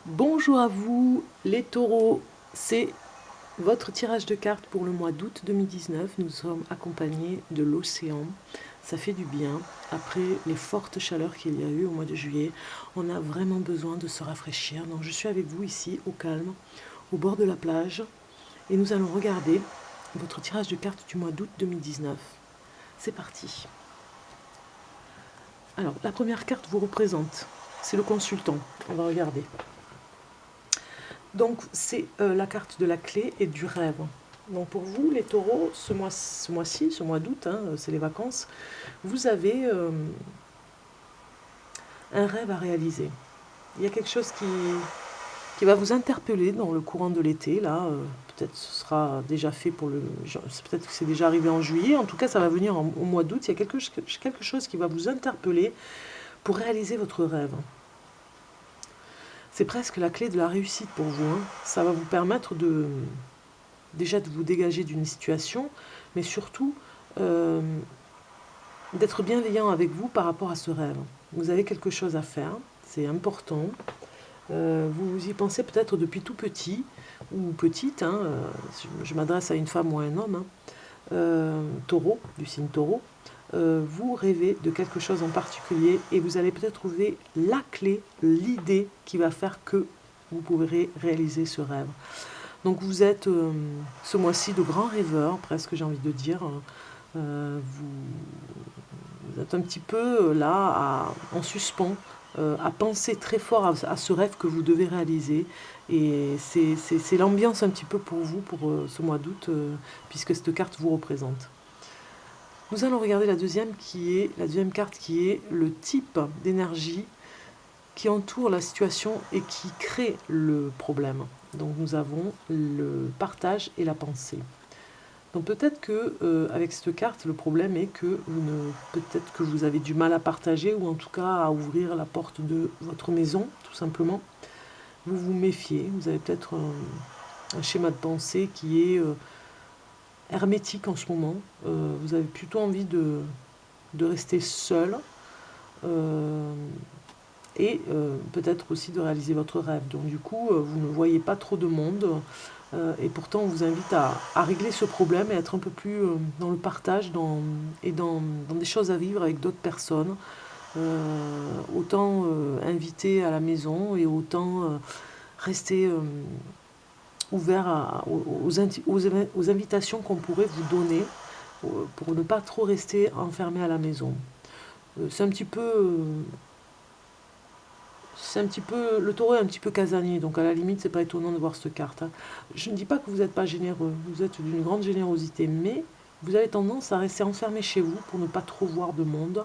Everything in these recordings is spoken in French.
Bonjour à vous les taureaux, c'est votre tirage de cartes pour le mois d'août 2019. Nous sommes accompagnés de l'océan, ça fait du bien. Après les fortes chaleurs qu'il y a eu au mois de juillet, on a vraiment besoin de se rafraîchir. Donc je suis avec vous ici au calme, au bord de la plage, et nous allons regarder votre tirage de cartes du mois d'août 2019. C'est parti. Alors la première carte vous représente, c'est le consultant, on va regarder. Donc c'est la carte de la clé et du rêve. Donc pour vous les taureaux, ce mois-ci, ce mois d'août, hein, c'est les vacances, vous avez un rêve à réaliser. Il y a quelque chose qui va vous interpeller dans le courant de l'été. Là, peut-être ce sera déjà fait pour le... Peut-être que c'est déjà arrivé en juillet. En tout cas, ça va venir au mois d'août. Il y a quelque chose qui va vous interpeller pour réaliser votre rêve. C'est presque la clé de la réussite pour vous. Hein. Ça va vous permettre déjà de vous dégager d'une situation, mais surtout d'être bienveillant avec vous par rapport à ce rêve. Vous avez quelque chose à faire, c'est important. Vous y pensez peut-être depuis tout petit ou petite. Hein, je m'adresse à une femme ou à un homme. Hein, taureau, du signe taureau. Vous rêvez de quelque chose en particulier et vous allez peut-être trouver la clé, l'idée qui va faire que vous pourrez réaliser ce rêve. Donc vous êtes ce mois-ci de grands rêveurs, presque j'ai envie de dire. Vous êtes un petit peu là en suspens, à penser très fort à ce rêve que vous devez réaliser. Et c'est l'ambiance un petit peu pour vous, pour ce mois d'août, puisque cette carte vous représente. Nous allons regarder la deuxième carte qui est le type d'énergie qui entoure la situation et qui crée le problème. Donc nous avons le partage et la pensée. Donc peut-être que avec cette carte, le problème est que peut-être que vous avez du mal à partager ou en tout cas à ouvrir la porte de votre maison, tout simplement. Vous vous méfiez, vous avez peut-être un schéma de pensée qui est hermétique en ce moment. Vous avez plutôt envie de rester seul. Et peut-être aussi de réaliser votre rêve. Donc du coup, vous ne voyez pas trop de monde, et pourtant on vous invite à régler ce problème et être un peu plus dans le partage et dans des choses à vivre avec d'autres personnes. Autant inviter à la maison et autant rester ouvert aux invitations qu'on pourrait vous donner pour ne pas trop rester enfermé à la maison. C'est un petit peu... le taureau est un petit peu casanier, donc à la limite, c'est pas étonnant de voir cette carte. Hein. Je ne dis pas que vous n'êtes pas généreux, vous êtes d'une grande générosité, mais vous avez tendance à rester enfermé chez vous pour ne pas trop voir de monde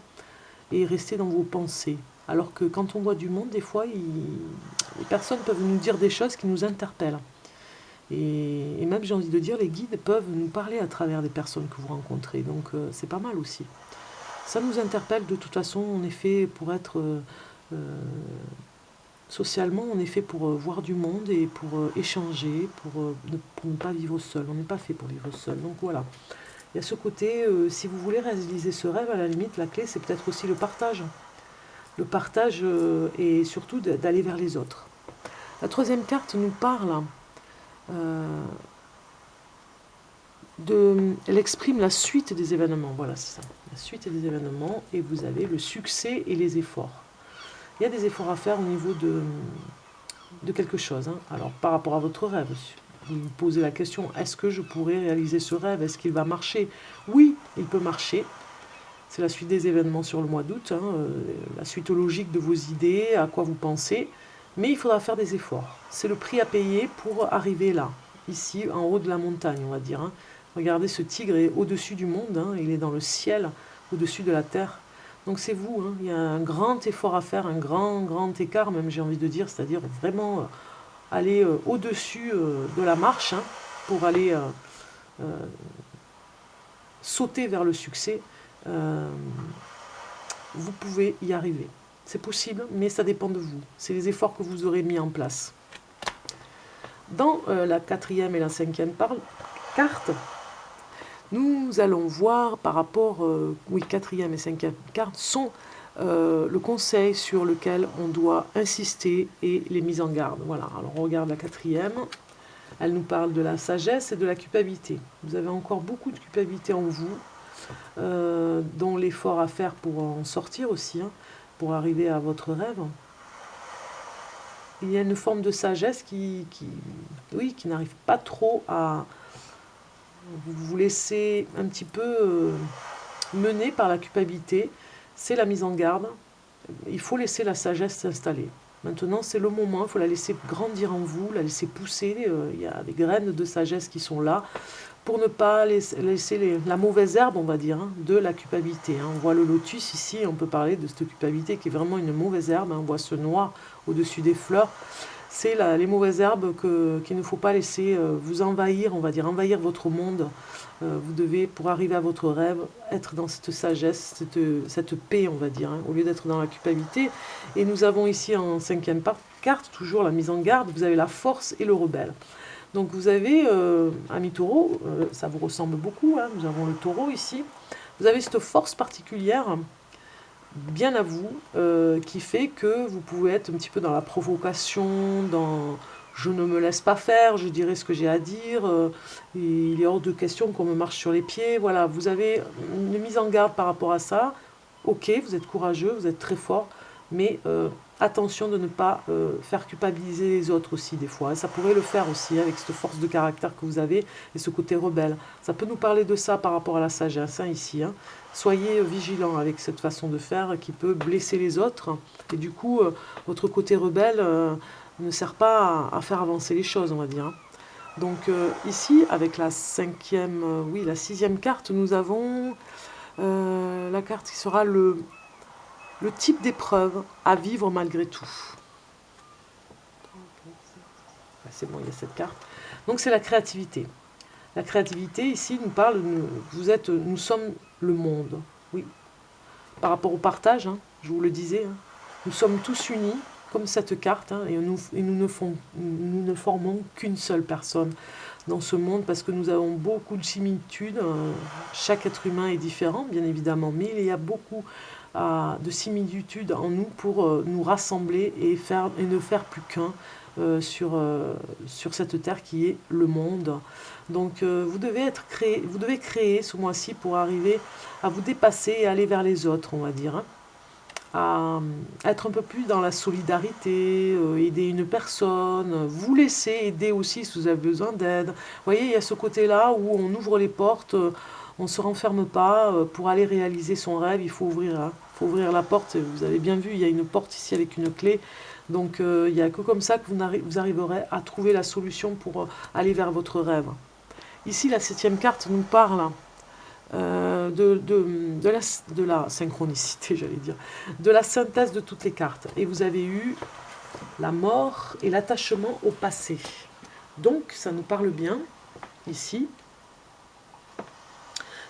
et rester dans vos pensées. Alors que quand on voit du monde, des fois, les personnes peuvent nous dire des choses qui nous interpellent. Et même, j'ai envie de dire, les guides peuvent nous parler à travers des personnes que vous rencontrez, donc c'est pas mal aussi. Ça nous interpelle de toute façon, on est fait pour être... socialement, on est fait pour voir du monde et pour échanger, pour ne pas vivre seul. On n'est pas fait pour vivre seul. Donc voilà. Il y a ce côté, si vous voulez réaliser ce rêve, à la limite, la clé, c'est peut-être aussi le partage. Le partage et surtout d'aller vers les autres. La troisième carte nous parle elle exprime la suite des événements. Voilà, c'est ça. La suite des événements. Et vous avez le succès et les efforts. Il y a des efforts à faire au niveau de quelque chose. Hein. Alors, par rapport à votre rêve, vous vous posez la question, est-ce que je pourrais réaliser ce rêve? Est-ce qu'il va marcher? Oui, il peut marcher. C'est la suite des événements sur le mois d'août, hein, la suite logique de vos idées, à quoi vous pensez. Mais il faudra faire des efforts. C'est le prix à payer pour arriver là, ici, en haut de la montagne, on va dire. Hein. Regardez, ce tigre est au-dessus du monde, hein, il est dans le ciel, au-dessus de la terre. Donc c'est vous, hein, il y a un grand effort à faire, un grand écart même j'ai envie de dire, c'est-à-dire vraiment aller au-dessus de la marche hein, pour aller sauter vers le succès. Vous pouvez y arriver. C'est possible, mais ça dépend de vous. C'est les efforts que vous aurez mis en place. Dans la quatrième et la cinquième carte, nous allons voir par rapport, oui, quatrième et cinquième carte sont le conseil sur lequel on doit insister est les mises en garde. Voilà, alors on regarde la quatrième. Elle nous parle de la sagesse et de la culpabilité. Vous avez encore beaucoup de culpabilité en vous, dont l'effort à faire pour en sortir aussi, hein, pour arriver à votre rêve. Il y a une forme de sagesse oui, qui n'arrive pas trop à vous laisser un petit peu mener par la culpabilité. C'est la mise en garde. Il faut laisser la sagesse s'installer. Maintenant, c'est le moment, il faut la laisser grandir en vous, la laisser pousser. Il y a des graines de sagesse qui sont là pour ne pas laisser la mauvaise herbe, on va dire, hein, de la culpabilité. Hein. On voit le lotus ici, on peut parler de cette culpabilité qui est vraiment une mauvaise herbe. Hein. On voit ce noir au-dessus des fleurs. C'est les mauvaises herbes qu'il ne faut pas laisser vous envahir, on va dire, envahir votre monde. Vous devez, pour arriver à votre rêve, être dans cette sagesse, cette paix, on va dire, hein, au lieu d'être dans la culpabilité. Et nous avons ici en cinquième carte, toujours la mise en garde, vous avez la force et le rebelle. Donc vous avez, ami taureau, ça vous ressemble beaucoup, hein, nous avons le taureau ici, vous avez cette force particulière, bien à vous, qui fait que vous pouvez être un petit peu dans la provocation, dans je ne me laisse pas faire, je dirai ce que j'ai à dire, et il est hors de question qu'on me marche sur les pieds. Voilà, vous avez une mise en garde par rapport à ça. Ok, vous êtes courageux, vous êtes très fort, mais attention de ne pas faire culpabiliser les autres aussi des fois. Et ça pourrait le faire aussi avec cette force de caractère que vous avez et ce côté rebelle. Ça peut nous parler de ça par rapport à la sagesse, hein, ici. Hein. Soyez vigilants avec cette façon de faire qui peut blesser les autres. Et du coup, votre côté rebelle ne sert pas à faire avancer les choses, on va dire. Hein. Donc ici, avec la la sixième carte, nous avons la carte qui sera le type d'épreuve à vivre malgré tout. C'est bon, il y a cette carte. Donc c'est la créativité. La créativité, ici, nous parle, nous sommes le monde. Oui. Par rapport au partage, hein, je vous le disais, hein, nous sommes tous unis, comme cette carte, hein, et nous ne formons qu'une seule personne dans ce monde, parce que nous avons beaucoup de similitudes. Chaque être humain est différent, bien évidemment, mais il y a beaucoup de similitudes en nous pour nous rassembler et ne faire plus qu'un sur cette terre qui est le monde. Donc vous devez créer ce mois-ci pour arriver à vous dépasser et aller vers les autres, on va dire. Hein. À être un peu plus dans la solidarité, aider une personne, vous laisser aider aussi si vous avez besoin d'aide. Vous voyez, il y a ce côté-là où on ouvre les portes, on ne se renferme pas. Pour aller réaliser son rêve, il faut ouvrir la porte. Vous avez bien vu, il y a une porte ici avec une clé. Donc il n'y a que comme ça que vous arriverez à trouver la solution pour aller vers votre rêve. Ici, la septième carte nous parle de la synchronicité, j'allais dire, de la synthèse de toutes les cartes. Et vous avez eu la mort et l'attachement au passé. Donc, ça nous parle bien, ici,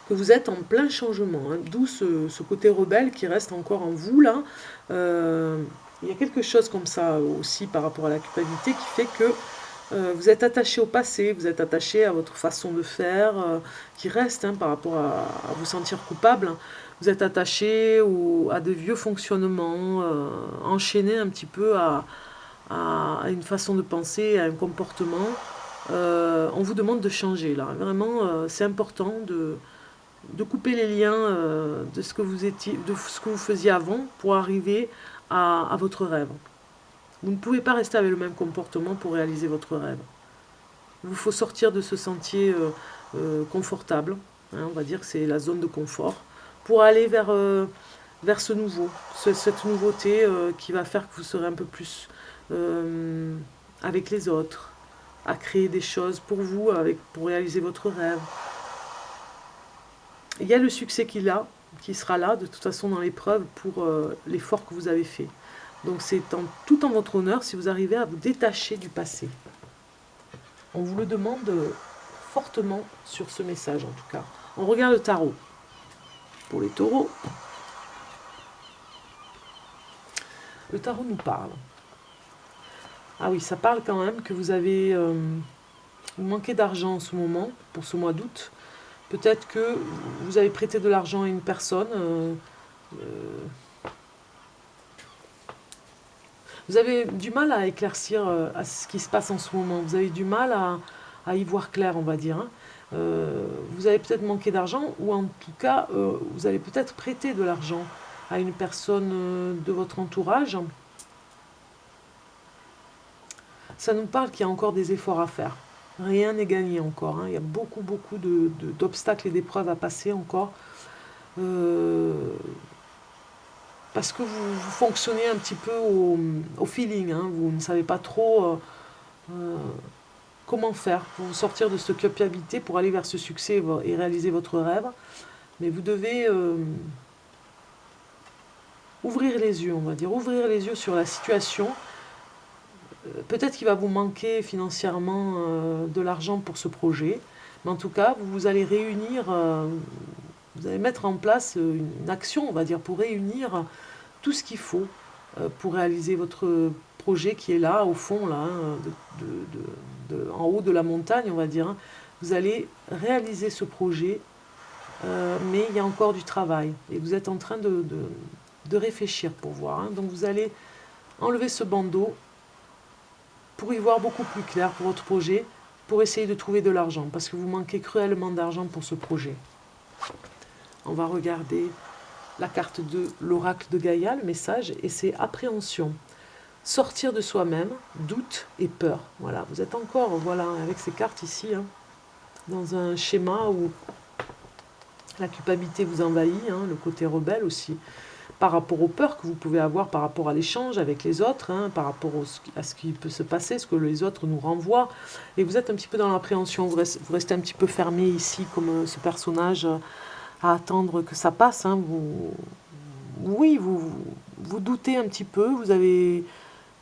que vous êtes en plein changement, hein, d'où ce côté rebelle qui reste encore en vous, là. Il y a quelque chose comme ça aussi par rapport à la culpabilité qui fait que vous êtes attaché au passé, vous êtes attaché à votre façon de faire, qui reste hein, par rapport à vous sentir coupable. Vous êtes attaché à de vieux fonctionnements, enchaîné un petit peu à une façon de penser, à un comportement. On vous demande de changer là. Vraiment, c'est important de couper les liens de ce que vous faisiez avant pour arriver à votre rêve. Vous ne pouvez pas rester avec le même comportement pour réaliser votre rêve. Il vous faut sortir de ce sentier confortable, hein, on va dire que c'est la zone de confort, pour aller vers ce nouveau, cette nouveauté qui va faire que vous serez un peu plus avec les autres, à créer des choses pour vous, pour réaliser votre rêve. Il y a le succès qui sera là, de toute façon dans l'épreuve, pour l'effort que vous avez fait. Donc c'est tout en votre honneur si vous arrivez à vous détacher du passé. On vous le demande fortement sur ce message en tout cas. On regarde le tarot. Pour les taureaux, le tarot nous parle. Ah oui, ça parle quand même que vous manquez d'argent en ce moment, pour ce mois d'août. Peut-être que vous avez prêté de l'argent à une personne Vous avez du mal à éclaircir à ce qui se passe en ce moment. Vous avez du mal à y voir clair, on va dire. Hein. Vous avez peut-être manqué d'argent, ou en tout cas, vous allez peut-être prêter de l'argent à une personne de votre entourage. Ça nous parle qu'il y a encore des efforts à faire. Rien n'est gagné encore. Hein. Il y a beaucoup d'obstacles et d'épreuves à passer encore. Parce que vous fonctionnez un petit peu au feeling. Hein. Vous ne savez pas trop comment faire pour vous sortir de cette culpabilité, pour aller vers ce succès et réaliser votre rêve. Mais vous devez ouvrir les yeux, on va dire. Ouvrir les yeux sur la situation. Peut-être qu'il va vous manquer financièrement de l'argent pour ce projet, mais en tout cas, vous allez réunir, vous allez mettre en place une action, on va dire, pour réunir tout ce qu'il faut pour réaliser votre projet qui est là, au fond, là, hein, en haut de la montagne, on va dire. Hein. Vous allez réaliser ce projet, mais il y a encore du travail, et vous êtes en train de réfléchir pour voir. Hein. Donc vous allez enlever ce bandeau, pour y voir beaucoup plus clair pour votre projet, pour essayer de trouver de l'argent, parce que vous manquez cruellement d'argent pour ce projet. On va regarder la carte de l'oracle de Gaïa, le message, et c'est appréhension. Sortir de soi-même, doute et peur. Voilà, vous êtes encore, voilà, avec ces cartes ici, hein, dans un schéma où la culpabilité vous envahit, hein, le côté rebelle aussi, par rapport aux peurs que vous pouvez avoir par rapport à l'échange avec les autres, hein, par rapport à ce qui peut se passer, ce que les autres nous renvoient. Et vous êtes un petit peu dans l'appréhension, vous restez un petit peu fermé ici, comme ce personnage, à attendre que ça passe. Hein. Oui, vous doutez un petit peu, vous avez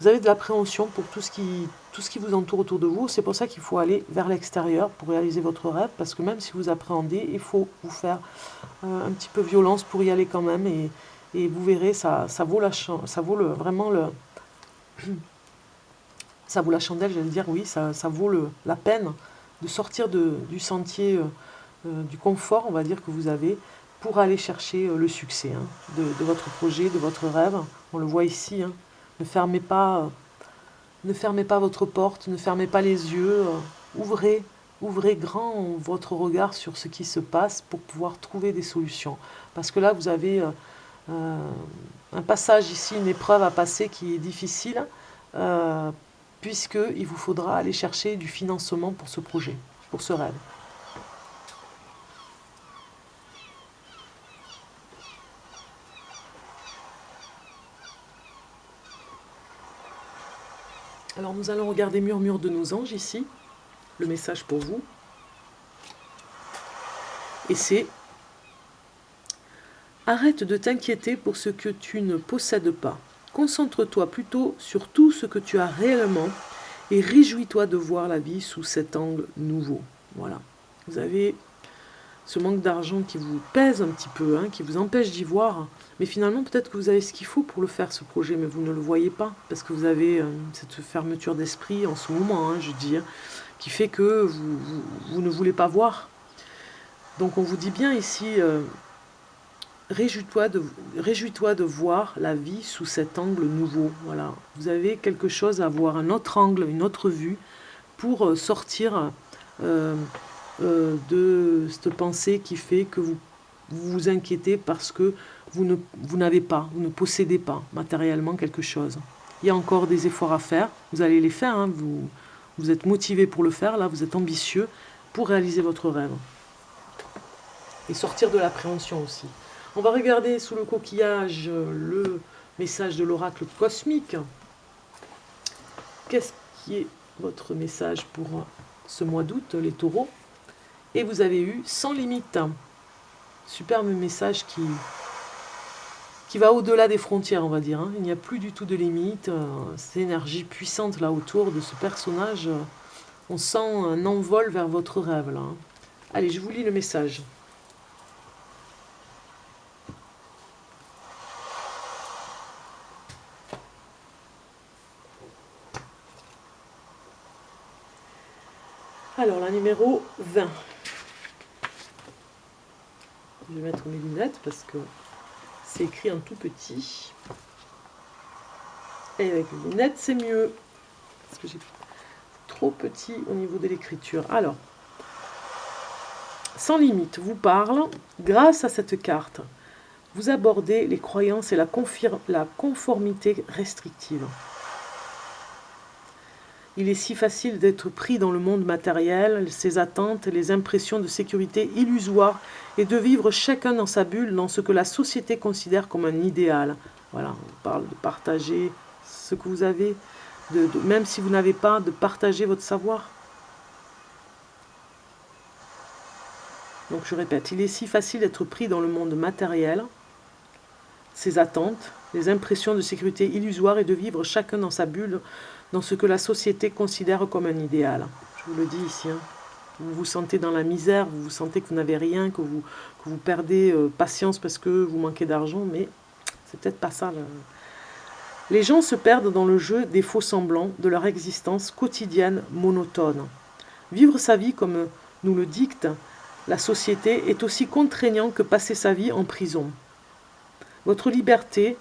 de l'appréhension pour tout ce qui vous entoure autour de vous. C'est pour ça qu'il faut aller vers l'extérieur pour réaliser votre rêve, parce que même si vous appréhendez, il faut vous faire un petit peu violence pour y aller quand même, et vous verrez, ça vaut vraiment ça vaut la chandelle, j'allais dire, oui, ça vaut la peine de sortir du sentier du confort, on va dire, que vous avez, pour aller chercher le succès, hein, de votre projet, de votre rêve. On le voit ici, hein. Ne fermez pas votre porte, ne fermez pas les yeux, ouvrez grand votre regard sur ce qui se passe pour pouvoir trouver des solutions. Parce que là, vous avez un passage ici, une épreuve à passer qui est difficile, puisqu'il vous faudra aller chercher du financement pour ce projet, pour ce rêve. Alors nous allons regarder Murmure de nos anges ici, le message pour vous. Et c'est: arrête de t'inquiéter pour ce que tu ne possèdes pas. Concentre-toi plutôt sur tout ce que tu as réellement et réjouis-toi de voir la vie sous cet angle nouveau. Voilà. Vous avez ce manque d'argent qui vous pèse un petit peu, hein, qui vous empêche d'y voir. Mais finalement, peut-être que vous avez ce qu'il faut pour le faire, ce projet, mais vous ne le voyez pas, parce que vous avez cette fermeture d'esprit en ce moment, hein, je dis, hein, qui fait que vous ne voulez pas voir. Donc on vous dit bien ici, réjouis-toi de voir la vie sous cet angle nouveau. Voilà. Vous avez quelque chose à voir, un autre angle, une autre vue, pour sortir de cette pensée qui fait que vous vous inquiétez parce que vous ne possédez pas matériellement quelque chose. Il y a encore des efforts à faire, vous allez les faire, hein, vous êtes motivé pour le faire, là vous êtes ambitieux pour réaliser votre rêve. Et sortir de l'appréhension aussi. On va regarder sous le coquillage le message de l'oracle cosmique. Qu'est-ce qui est votre message pour ce mois d'août, les taureaux? Et vous avez eu sans limite. Superbe message qui va au-delà des frontières, on va dire. Hein. Il n'y a plus du tout de limite. Cette énergie puissante là autour de ce personnage. On sent un envol vers votre rêve là. Hein. Allez, je vous lis le message. Alors, la numéro 20. Je vais mettre mes lunettes parce que c'est écrit en tout petit. Et avec les lunettes, c'est mieux. Parce que j'ai trop petit au niveau de l'écriture. Alors, sans limite vous parle, grâce à cette carte, vous abordez les croyances et la conformité restrictive. Il est si facile d'être pris dans le monde matériel, ses attentes, les impressions de sécurité illusoires et de vivre chacun dans sa bulle, dans ce que la société considère comme un idéal. Voilà, on parle de partager ce que vous avez, même si vous n'avez pas, de partager votre savoir. Donc je répète, il est si facile d'être pris dans le monde matériel, ses attentes, les impressions de sécurité illusoires et de vivre chacun dans sa bulle, dans ce que la société considère comme un idéal. Je vous le dis ici, hein. Vous vous sentez dans la misère, vous vous sentez que vous n'avez rien, que vous perdez patience parce que vous manquez d'argent, mais c'est peut-être pas ça. Là. Les gens se perdent dans le jeu des faux semblants de leur existence quotidienne monotone. Vivre sa vie comme nous le dicte la société est aussi contraignant que passer sa vie en prison. Votre liberté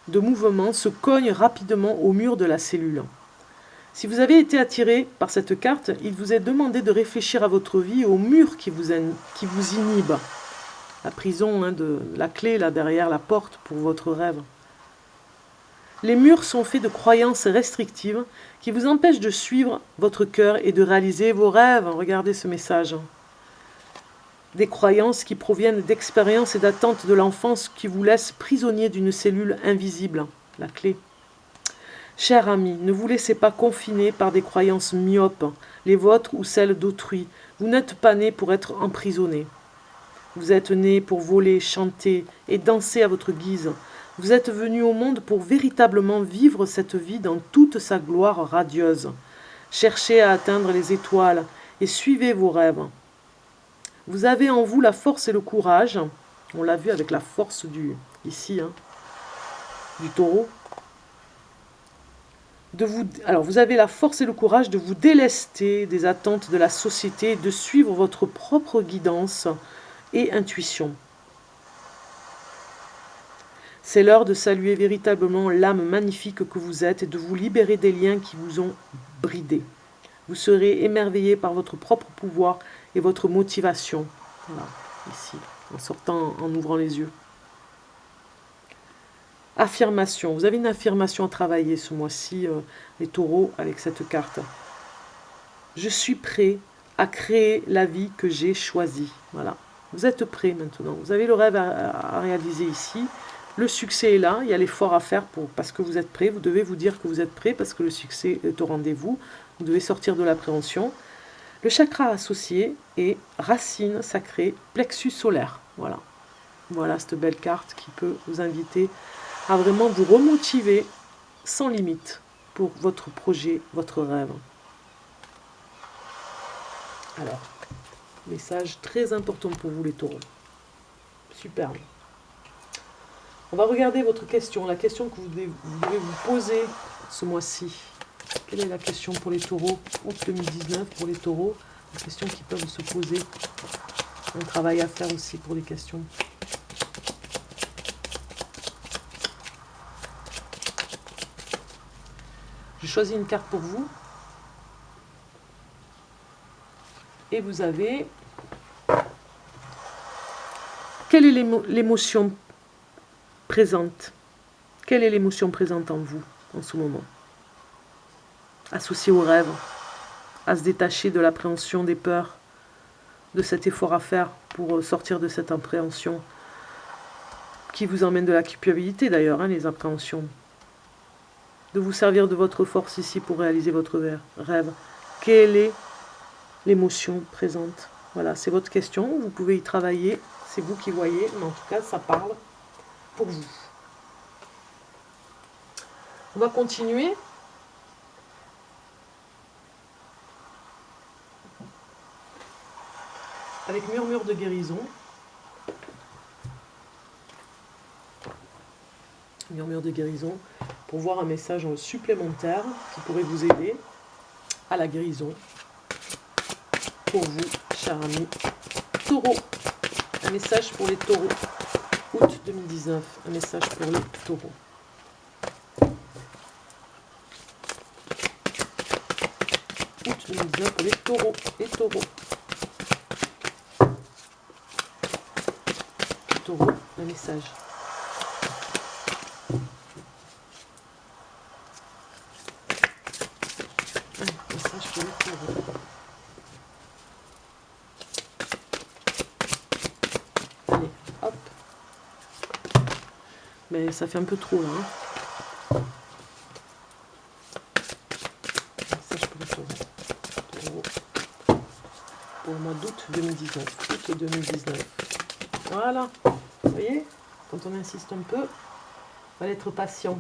de mouvement se cogne rapidement au mur de la cellule. Si vous avez été attiré par cette carte, il vous est demandé de réfléchir à votre vie et au mur qui vous inhibe. La prison, hein, la clé là derrière la porte pour votre rêve. Les murs sont faits de croyances restrictives qui vous empêchent de suivre votre cœur et de réaliser vos rêves. Regardez ce message. Des croyances qui proviennent d'expériences et d'attentes de l'enfance qui vous laissent prisonnier d'une cellule invisible. La clé. Cher ami, ne vous laissez pas confiner par des croyances myopes, les vôtres ou celles d'autrui. Vous n'êtes pas né pour être emprisonné. Vous êtes né pour voler, chanter et danser à votre guise. Vous êtes venu au monde pour véritablement vivre cette vie dans toute sa gloire radieuse. Cherchez à atteindre les étoiles et suivez vos rêves. Vous avez en vous la force et le courage. On l'a vu avec la force ici, hein, du taureau. Alors, vous avez la force et le courage de vous délester des attentes de la société et de suivre votre propre guidance et intuition. C'est l'heure de saluer véritablement l'âme magnifique que vous êtes et de vous libérer des liens qui vous ont bridé. Vous serez émerveillé par votre propre pouvoir et votre motivation. Voilà, ici, en sortant, en ouvrant les yeux. Affirmation. Vous avez une affirmation à travailler ce mois-ci, les taureaux, avec cette carte. Je suis prêt à créer la vie que j'ai choisie. Voilà. Vous êtes prêt maintenant. Vous avez le rêve à réaliser ici. Le succès est là, il y a l'effort à faire parce que vous êtes prêt. Vous devez vous dire que vous êtes prêt parce que le succès est au rendez-vous. Vous devez sortir de l'appréhension. Le chakra associé est racine sacrée, plexus solaire. Voilà. Voilà cette belle carte qui peut vous inviter à vraiment vous remotiver sans limite pour votre projet, votre rêve. Alors, message très important pour vous les taureaux. Superbe. On va regarder votre question, la question que vous devez vous poser ce mois-ci. Quelle est la question pour les taureaux, août 2019 pour les taureaux? Des questions qui peuvent se poser. Un travail à faire aussi pour les questions. J'ai choisi une carte pour vous. Et vous avez... Quelle est l'émotion présente? Quelle est l'émotion présente en vous en ce moment? Associée au rêve, à se détacher de l'appréhension, des peurs, de cet effort à faire pour sortir de cette appréhension qui vous emmène de la culpabilité d'ailleurs, hein, les appréhensions. De vous servir de votre force ici pour réaliser votre rêve. Quelle est l'émotion présente? Voilà, c'est votre question, vous pouvez y travailler, c'est vous qui voyez, mais en tout cas, ça parle pour vous. On va continuer. Avec murmure de guérison. Murmure de guérison pour voir un message supplémentaire qui pourrait vous aider à la guérison. Pour vous, chers amis taureaux. Un message pour les taureaux. Août 2019. Un message pour les taureaux. 2019 pour les taureaux. Les taureaux. Les taureaux, un message. Un message pour les taureaux. Allez, hop. Mais ça fait un peu trop là. Hein. Message pour les taureaux. Pour le mois d'août 2019. Août 2019. Voilà. Vous voyez, quand on insiste un peu, il va être patient.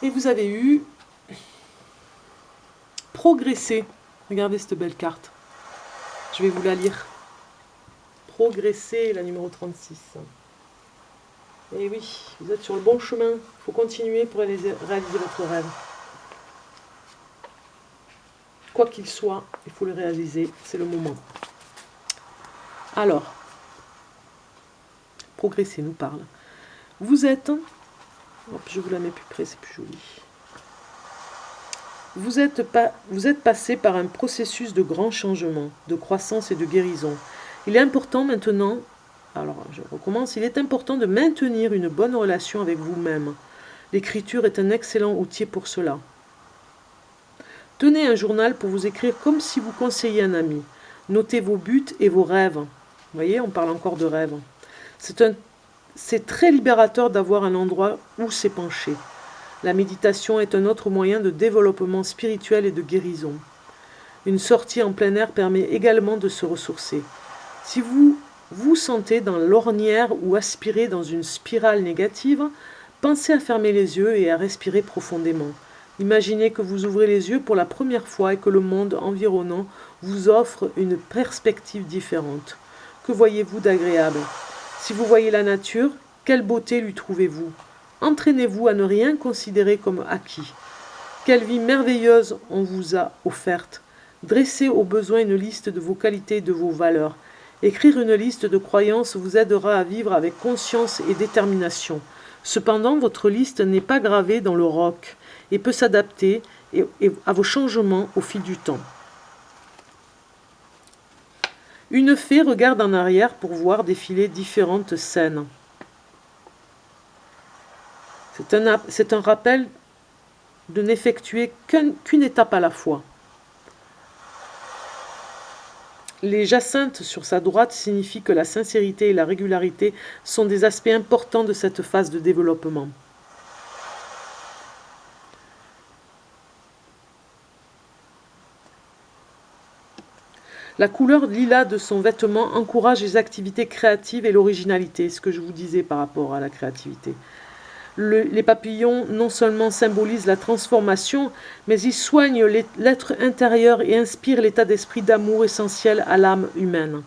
Et vous avez eu progresser. Regardez cette belle carte. Je vais vous la lire. Progresser, la numéro 36. Et oui, vous êtes sur le bon chemin. Il faut continuer pour réaliser votre rêve. Quoi qu'il soit, il faut le réaliser. C'est le moment. Alors, progresser nous parle. Vous êtes... Hop, je vous la mets plus près, c'est plus joli. Vous êtes passé par un processus de grand changement, de croissance et de guérison. Il est important maintenant... Alors, je recommence. Il est important de maintenir une bonne relation avec vous-même. L'écriture est un excellent outil pour cela. Tenez un journal pour vous écrire comme si vous conseilliez un ami. Notez vos buts et vos rêves. Vous voyez, on parle encore de rêves. C'est très libérateur d'avoir un endroit où s'épancher. La méditation est un autre moyen de développement spirituel et de guérison. Une sortie en plein air permet également de se ressourcer. Si vous vous sentez dans l'ornière ou aspirez dans une spirale négative, pensez à fermer les yeux et à respirer profondément. Imaginez que vous ouvrez les yeux pour la première fois et que le monde environnant vous offre une perspective différente. Que voyez-vous d'agréable? Si vous voyez la nature, quelle beauté lui trouvez-vous? Entraînez-vous à ne rien considérer comme acquis. Quelle vie merveilleuse on vous a offerte. Dressez au besoin une liste de vos qualités et de vos valeurs. Écrire une liste de croyances vous aidera à vivre avec conscience et détermination. Cependant, votre liste n'est pas gravée dans le roc et peut s'adapter à vos changements au fil du temps. Une fée regarde en arrière pour voir défiler différentes scènes. C'est un rappel de n'effectuer qu'une étape à la fois. Les jacinthes sur sa droite signifient que la sincérité et la régularité sont des aspects importants de cette phase de développement. La couleur lilas de son vêtement encourage les activités créatives et l'originalité, ce que je vous disais par rapport à la créativité. Les papillons non seulement symbolisent la transformation, mais ils soignent l'être intérieur et inspirent l'état d'esprit d'amour essentiel à l'âme humaine.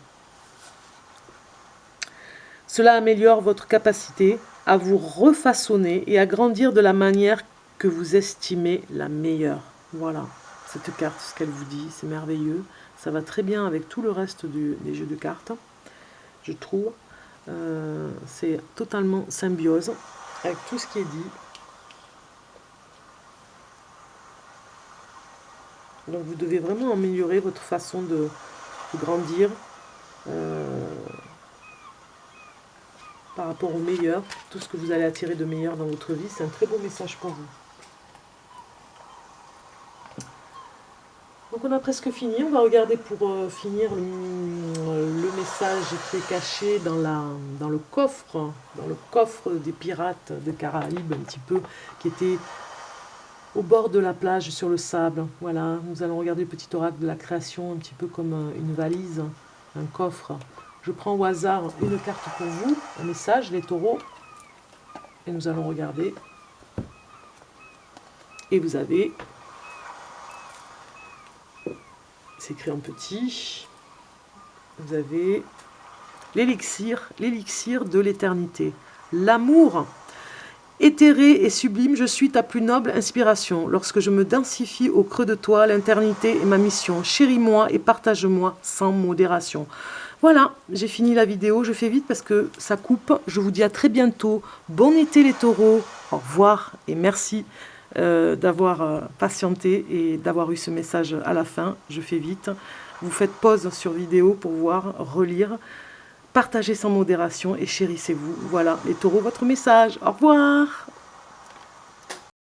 Cela améliore votre capacité à vous refaçonner et à grandir de la manière que vous estimez la meilleure. Voilà, cette carte, ce qu'elle vous dit, c'est merveilleux. Ça va très bien avec tout le reste des jeux de cartes, je trouve. C'est totalement symbiose avec tout ce qui est dit. Donc vous devez vraiment améliorer votre façon de grandir par rapport au meilleur, tout ce que vous allez attirer de meilleur dans votre vie. C'est un très beau message pour vous. Donc on a presque fini, on va regarder pour finir le message qui est caché dans le coffre des pirates de Caraïbes, un petit peu, qui était au bord de la plage sur le sable. Voilà, nous allons regarder le petit oracle de la création, un petit peu comme une valise, un coffre. Je prends au hasard une carte pour vous, un message, les taureaux, et nous allons regarder. Et vous avez... C'est écrit en petit. Vous avez l'élixir de l'éternité. L'amour éthéré et sublime, je suis ta plus noble inspiration. Lorsque je me densifie au creux de toi, l'éternité est ma mission. Chéris-moi et partage-moi sans modération. Voilà, j'ai fini la vidéo. Je fais vite parce que ça coupe. Je vous dis à très bientôt. Bon été les taureaux. Au revoir et merci d'avoir patienté et d'avoir eu ce message à la fin. Je fais vite. Vous faites pause sur vidéo pour voir, relire. Partagez sans modération et chérissez-vous. Voilà, les taureaux, votre message. Au revoir!